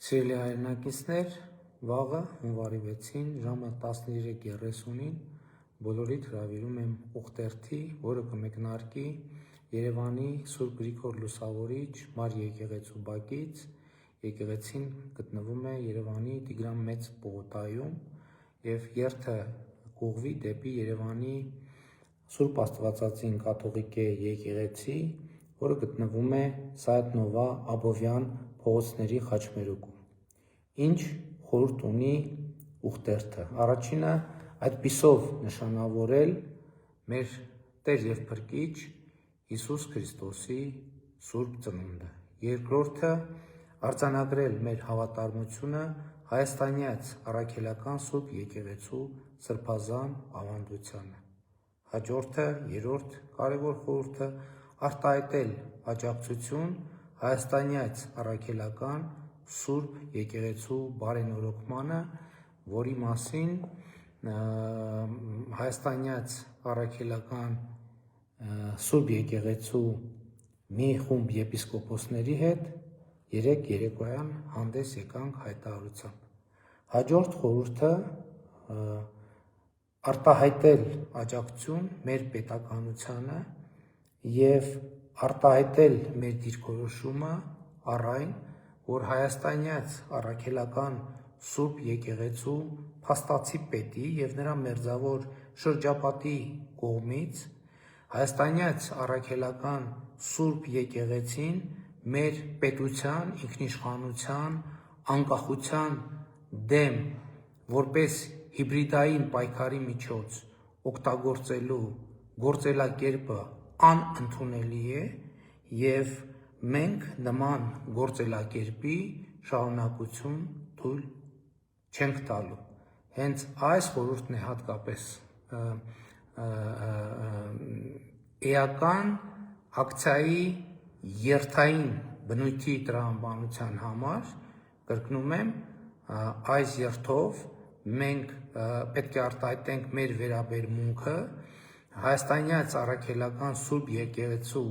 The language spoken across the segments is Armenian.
Սիրելի հայրենակիցներ, վաղը հունվարի 6-ին ժամը 13:30-ին բոլորիդ հրավիրում եմ ուխտերթի, որը կմեկնարկի Երևանի Սուրբ Գրիգոր Լուսավորիչ Մար եկեղեցու բակից։ Եկեղեցին գտնվում է Երևանի Տիգրան Մեծ պողոտայում և երթը կուղղվի դեպի Երևանի Սուրբ Աստվածածին կաթողիկե եկեղեցի, որը գտնվում է Սայաթ Նովա Աբովյան փողոցների խաչմերուկում։ Ինչ խորհուրդ ունի ուխտերթը։ Առաջինը այդպիսով նշանավորել մեր Տեր և Փրկիչ Հիսուս Քրիստոսի Սուրբ Ծնունդը։ Երկրորդը արձանագրել մեր հավատարմությունը հայաստանյաց առաքելական Սուրբ Եկեղեցու սրբազան ավանդությանը։ Հաջորդը, երրորդ կարևոր խորհուրդը արտահայտել աջակցություն հայաստանյաց առաքելական Սուրբ Եկեղեցու բարենորոգմանը, որի մասին հայաստանյաց առաքելական Սուրբ Եկեղեցու մի խումբ եպիսկոպոսների հետ երեկ երեկոյան հանդես եկանք հայտարարությամբ։ Հաջորդ խորհուրդը արտահայտել աջակցություն մեր պետականությանը և արտահայտել մեր դիրքորոշումը առ այն, որ հայաստանյաց առաքելական Սուրբ Եկեղեցու փաստացի պետի և նրա մերձավոր շրջապատի կողմից հայաստանյաց առաքելական Սուրբ Եկեղեցին մեր պետության, ինքնիշխանության, անկախության դեմ որպես հիբրիդային պայքարի միջոց օգտագործելու գործելակերպը անընդունելի է և մենք նման գործելակերպի շարունակություն թույլ չենք տալու։ Հենց այս խորհուրդն է հատկապես էական ակցիայի երթային բնույթի տրամաբանության համար, կրկնում եմ, այս երթով մենք պետք է արտահայտենք մեր վերաբերմունքը հայաստանյաց առաքելական Սուրբ Եկեղեցու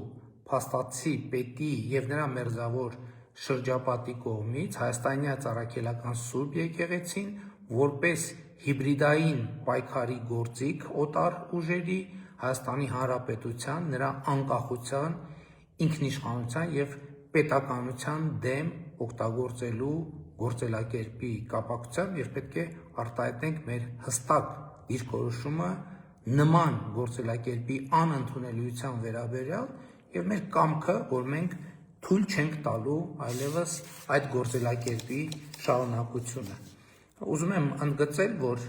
փաստացի պետի և նրա մերձավոր շրջապատի կողմից հայաստանյաց առաքելական Սուրբ Եկեղեցին որպես հիբրիդային պայքարի գործիք օտար ուժերի, Հայաստանի Հանրապետության, նրա անկախության, ինքնիշխանության և պետականության դեմ օգտագործելու գործելակերպի կապակցությամբ և պետք է արտահայտենք մեր հստակ դիրքորոշումը նման գործելակերպի անընդունելիության վերաբերյալ և մեր կամքը, որ մենք թույլ չենք տալու այլևս այդ գործելակերպի շարունակությունը։ Ուզում եմ ընդգծել, որ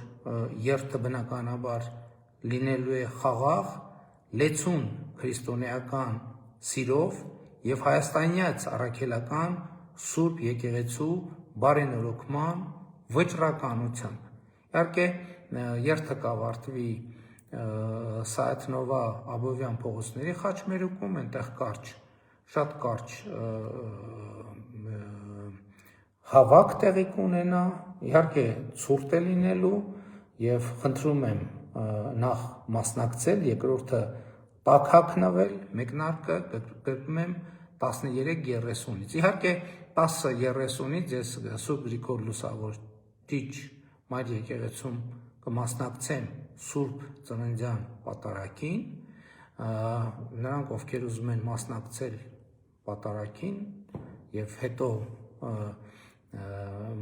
երթը բնականաբար լինելու է խաղաղ, լեցուն քրիստոնեական սիրով և հայաստանյաց առաքելական Սուրբ Եկեղեցու բարենորոգման վճռականությամբ։ Իհարկե, երթը կավարտվի Սայաթ Նովա Աբովյան փողոցների խաչմերուկում, այնտեղ շատ կարճ հավաք տեղի կունենա, իհարկե ցուրտ է լինելու և խնդրում եմ նախ մասնակցել, երկրորդը տաքաքննվել, մեկնարկը կրկնում եմ 13:30-ից։ Իհարկե 10:30-ից ես Սուրբ Գրիգոր Լուսավորիչ Մար եկեղեցում կմասնակցեմ Սուրբ Ծննդյան պատարագին, նրանք, ովքեր ուզում են մասնակցել պատարագին և հետո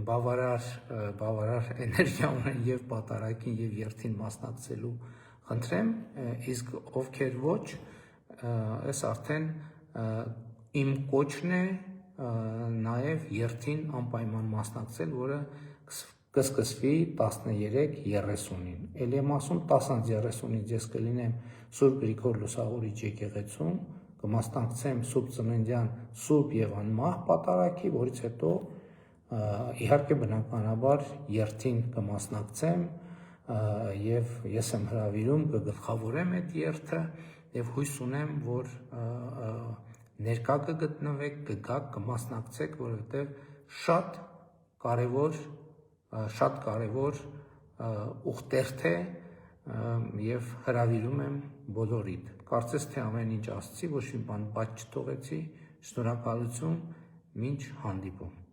բավարար էներգիա ունեն և պատարագին և երթին մասնակցելու, խնդրեմ, իսկ ովքեր ոչ, այս արդեն իմ կոչն է նաև երթին անպայման մասնակցել, որը կսկսվի 13:30-ին։ Էլի եմ ասում 10:30-ից ես կլինեմ Սուրբ Գրիգոր Լուսավորիչ եկեղեցում, կմասնակցեմ Սուրբ Ծննդյան սուրբ և անմահ պատարագի, որից հետո իհարկե բնականաբար երթին կմասնակցեմ և ես եմ հրավիրում, կգլխավորեմ այդ երթը և հույս ունեմ, որ ներկա կգտնվեք, կգաք, կմասնակցեք, որովհետև շատ կարևոր ուխտերթ է և հրավիրում եմ բոլորիդ։ Կարծես թե ամեն ինչ ասացի, ոչ մի բան բաց չթողեցի, շնորհակալություն, մինչ հանդիպում։